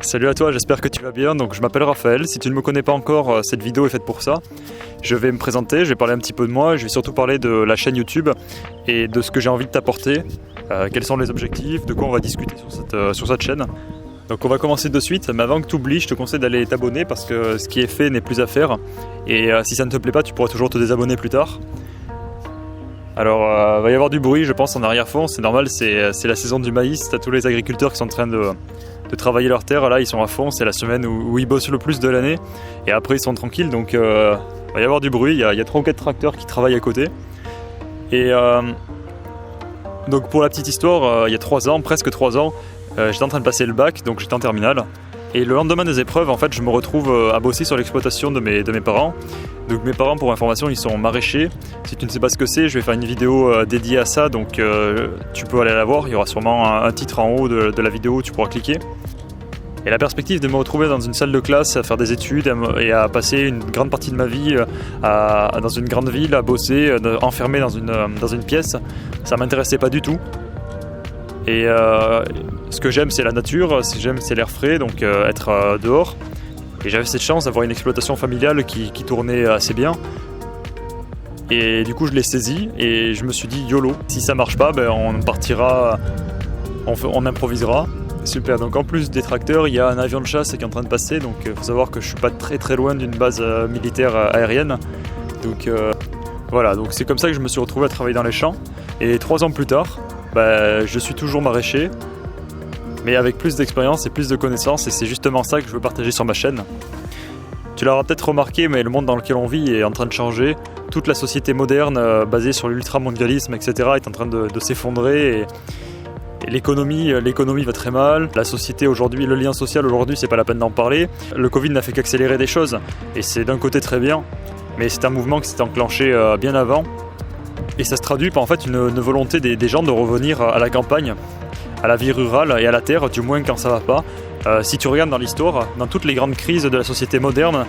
Salut à toi, j'espère que tu vas bien. Donc je m'appelle Raphaël, si tu ne me connais pas encore, cette vidéo est faite pour ça. Je vais me présenter, je vais parler un petit peu de moi, je vais surtout parler de la chaîne YouTube et de ce que j'ai envie de t'apporter, quels sont les objectifs, de quoi on va discuter sur cette chaîne. Donc on va commencer de suite, mais avant que tu oublies, je te conseille d'aller t'abonner parce que ce qui est fait n'est plus à faire. Et si ça ne te plaît pas, tu pourras toujours te désabonner plus tard. Alors il va y avoir du bruit je pense en arrière-fond, c'est normal, c'est la saison du maïs, t'as tous les agriculteurs qui sont en train de travailler leur terre, là ils sont à fond, c'est la semaine où ils bossent le plus de l'année et après ils sont tranquilles, donc il va y avoir du bruit, il y a 3 ou 4 tracteurs qui travaillent à côté. Et donc pour la petite histoire, il y a 3 ans, presque 3 ans, j'étais en train de passer le bac, donc j'étais en terminale. Et le lendemain des épreuves, en fait, je me retrouve à bosser sur l'exploitation de mes parents. Donc mes parents, pour information, ils sont maraîchers. Si tu ne sais pas ce que c'est, je vais faire une vidéo dédiée à ça, donc tu peux aller la voir. Il y aura sûrement un titre en haut de la vidéo où tu pourras cliquer. Et la perspective de me retrouver dans une salle de classe, à faire des études et à passer une grande partie de ma vie dans une grande ville, à bosser, enfermé dans une pièce, ça m'intéressait pas du tout. Et ce que j'aime c'est la nature, ce que j'aime c'est l'air frais, donc être dehors. Et j'avais cette chance d'avoir une exploitation familiale qui tournait assez bien. Et du coup je l'ai saisi et je me suis dit YOLO, si ça marche pas, on partira, on improvisera. Super, donc en plus des tracteurs, il y a un avion de chasse qui est en train de passer, donc il faut savoir que je suis pas très loin d'une base militaire aérienne. Donc voilà, donc c'est comme ça que je me suis retrouvé à travailler dans les champs. Et 3 ans plus tard, je suis toujours maraîcher, mais avec plus d'expérience et plus de connaissances, et c'est justement ça que je veux partager sur ma chaîne. Tu l'auras peut-être remarqué, mais le monde dans lequel on vit est en train de changer. Toute la société moderne, basée sur l'ultramondialisme, etc., est en train de s'effondrer, et l'économie va très mal. La société aujourd'hui, le lien social aujourd'hui, c'est pas la peine d'en parler. Le Covid n'a fait qu'accélérer des choses, et c'est d'un côté très bien, mais c'est un mouvement qui s'est enclenché bien avant. Et ça se traduit par en fait une volonté des gens de revenir à la campagne, à la vie rurale et à la terre, du moins quand ça va pas. Si tu regardes dans l'histoire, dans toutes les grandes crises de la société moderne,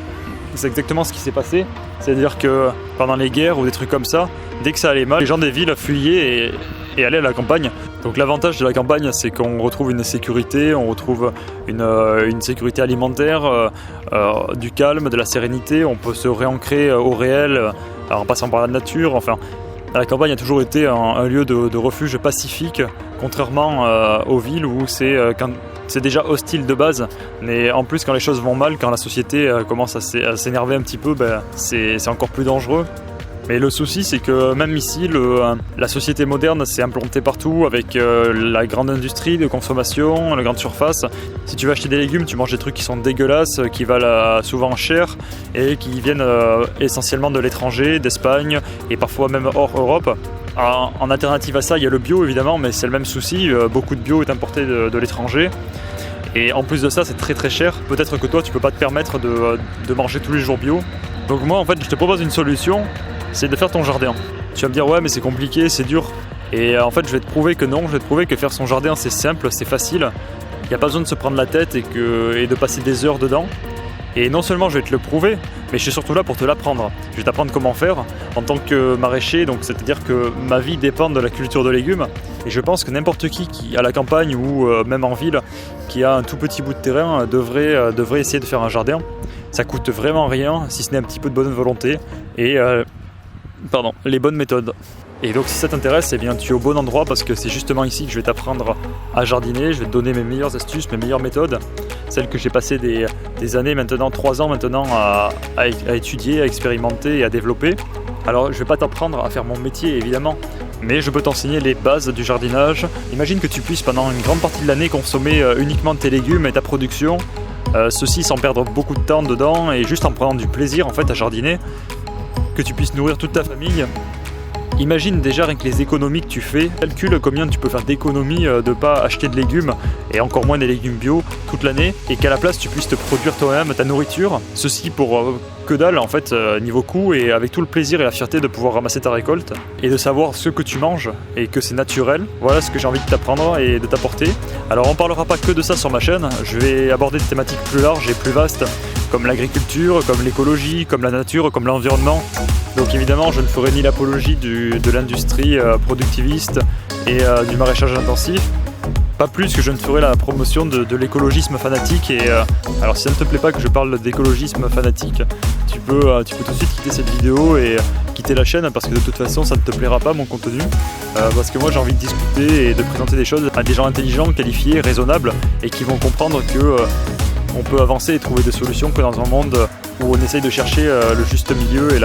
c'est exactement ce qui s'est passé. C'est-à-dire que pendant les guerres ou des trucs comme ça, dès que ça allait mal, les gens des villes fuyaient et allaient à la campagne. Donc l'avantage de la campagne, c'est qu'on retrouve une sécurité, on retrouve une sécurité alimentaire, du calme, de la sérénité, on peut se réancrer au réel en passant par la nature, enfin. La campagne a toujours été un lieu de refuge pacifique, contrairement aux villes où c'est déjà hostile de base. Mais en plus, quand les choses vont mal, quand la société commence à s'énerver un petit peu, c'est encore plus dangereux. Mais le souci, c'est que même ici, la société moderne s'est implantée partout avec la grande industrie de consommation, la grande surface. Si tu vas acheter des légumes, tu manges des trucs qui sont dégueulasses, qui valent souvent cher et qui viennent essentiellement de l'étranger, d'Espagne et parfois même hors Europe. En alternative à ça, il y a le bio évidemment, mais c'est le même souci. Beaucoup de bio est importé de l'étranger. Et en plus de ça, c'est très cher. Peut-être que toi, tu peux pas te permettre de manger tous les jours bio. Donc moi, en fait, je te propose une solution. C'est de faire ton jardin. Tu vas me dire ouais mais c'est compliqué, c'est dur. Et en fait je vais te prouver que non, je vais te prouver que faire son jardin c'est simple, c'est facile. Il n'y a pas besoin de se prendre la tête et de passer des heures dedans. Et non seulement je vais te le prouver, mais je suis surtout là pour te l'apprendre. Je vais t'apprendre comment faire en tant que maraîcher, donc c'est-à-dire que ma vie dépend de la culture de légumes. Et je pense que n'importe qui à la campagne ou même en ville, qui a un tout petit bout de terrain, devrait essayer de faire un jardin. Ça coûte vraiment rien, si ce n'est un petit peu de bonne volonté et les bonnes méthodes. Et donc si ça t'intéresse, eh bien tu es au bon endroit parce que c'est justement ici que je vais t'apprendre à jardiner, je vais te donner mes meilleures astuces, mes meilleures méthodes, celles que j'ai passé des années maintenant, 3 ans maintenant à étudier, à expérimenter et à développer. Alors je vais pas t'apprendre à faire mon métier évidemment, mais je peux t'enseigner les bases du jardinage. Imagine que tu puisses pendant une grande partie de l'année consommer uniquement tes légumes et ta production, ceci sans perdre beaucoup de temps dedans et juste en prenant du plaisir en fait à jardiner, que tu puisses nourrir toute ta famille. Imagine déjà rien que les économies que tu fais, calcule combien tu peux faire d'économies de ne pas acheter de légumes et encore moins des légumes bio toute l'année et qu'à la place tu puisses te produire toi-même ta nourriture, ceci pour que dalle en fait niveau coût et avec tout le plaisir et la fierté de pouvoir ramasser ta récolte et de savoir ce que tu manges et que c'est naturel. Voilà ce que j'ai envie de t'apprendre et de t'apporter. Alors on parlera pas que de ça sur ma chaîne, je vais aborder des thématiques plus larges et plus vastes comme l'agriculture, comme l'écologie, comme la nature, comme l'environnement. Donc évidemment je ne ferai ni l'apologie de l'industrie productiviste et du maraîchage intensif. pas plus que je ne ferai la promotion de l'écologisme fanatique. Et alors si ça ne te plaît pas que je parle d'écologisme fanatique, tu peux tout de suite quitter cette vidéo et quitter la chaîne, parce que de toute façon ça ne te plaira pas mon contenu, parce que moi j'ai envie de discuter et de présenter des choses à des gens intelligents, qualifiés, raisonnables, et qui vont comprendre que on peut avancer et trouver des solutions que dans un monde où on essaye de chercher le juste milieu et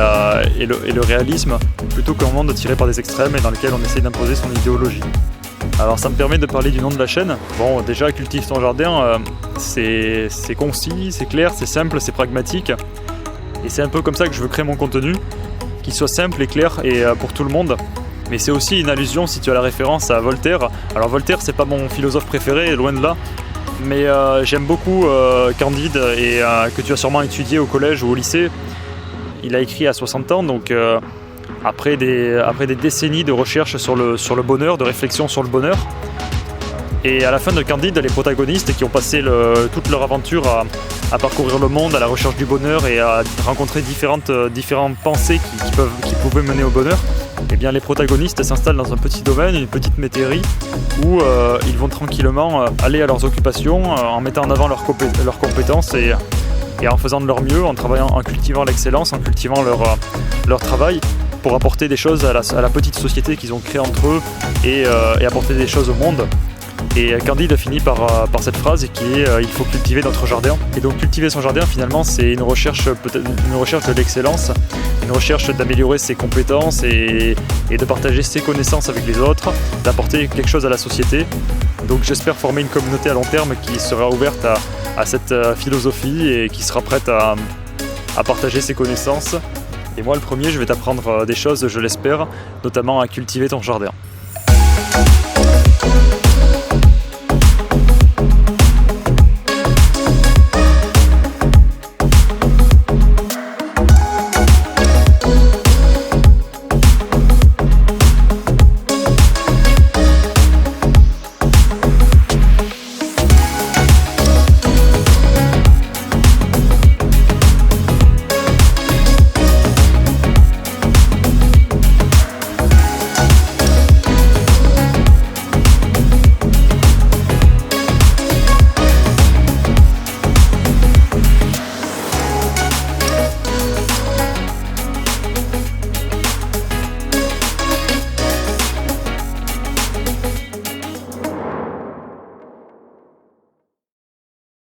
le réalisme, plutôt qu'un monde tiré par des extrêmes et dans lequel on essaye d'imposer son idéologie. Alors ça me permet de parler du nom de la chaîne. Bon, déjà, Cultive ton jardin, c'est concis, c'est clair, c'est simple, c'est pragmatique. Et c'est un peu comme ça que je veux créer mon contenu, qu'il soit simple et clair et pour tout le monde. Mais c'est aussi une allusion, si tu as la référence, à Voltaire. Alors Voltaire, c'est pas mon philosophe préféré, loin de là. Mais j'aime beaucoup Candide, et que tu as sûrement étudié au collège ou au lycée. Il a écrit à 60 ans, donc après des décennies de recherche sur le bonheur, de réflexion sur le bonheur. Et à la fin de Candide, les protagonistes qui ont passé toute leur aventure à parcourir le monde à la recherche du bonheur et à rencontrer différentes pensées qui pouvaient mener au bonheur, eh bien les protagonistes s'installent dans un petit domaine, une petite métairie, où ils vont tranquillement aller à leurs occupations en mettant en avant leurs compétences et en faisant de leur mieux, en travaillant, en cultivant l'excellence, en cultivant leur travail pour apporter des choses à la petite société qu'ils ont créée entre eux et apporter des choses au monde. Et Candide finit par cette phrase qui est il faut cultiver notre jardin. Et donc cultiver son jardin, finalement, c'est une recherche de l'excellence, une recherche d'améliorer ses compétences et de partager ses connaissances avec les autres, d'apporter quelque chose à la société. Donc j'espère former une communauté à long terme qui sera ouverte à cette philosophie et qui sera prête à partager ses connaissances. Et moi, le premier, je vais t'apprendre des choses, je l'espère, notamment à cultiver ton jardin.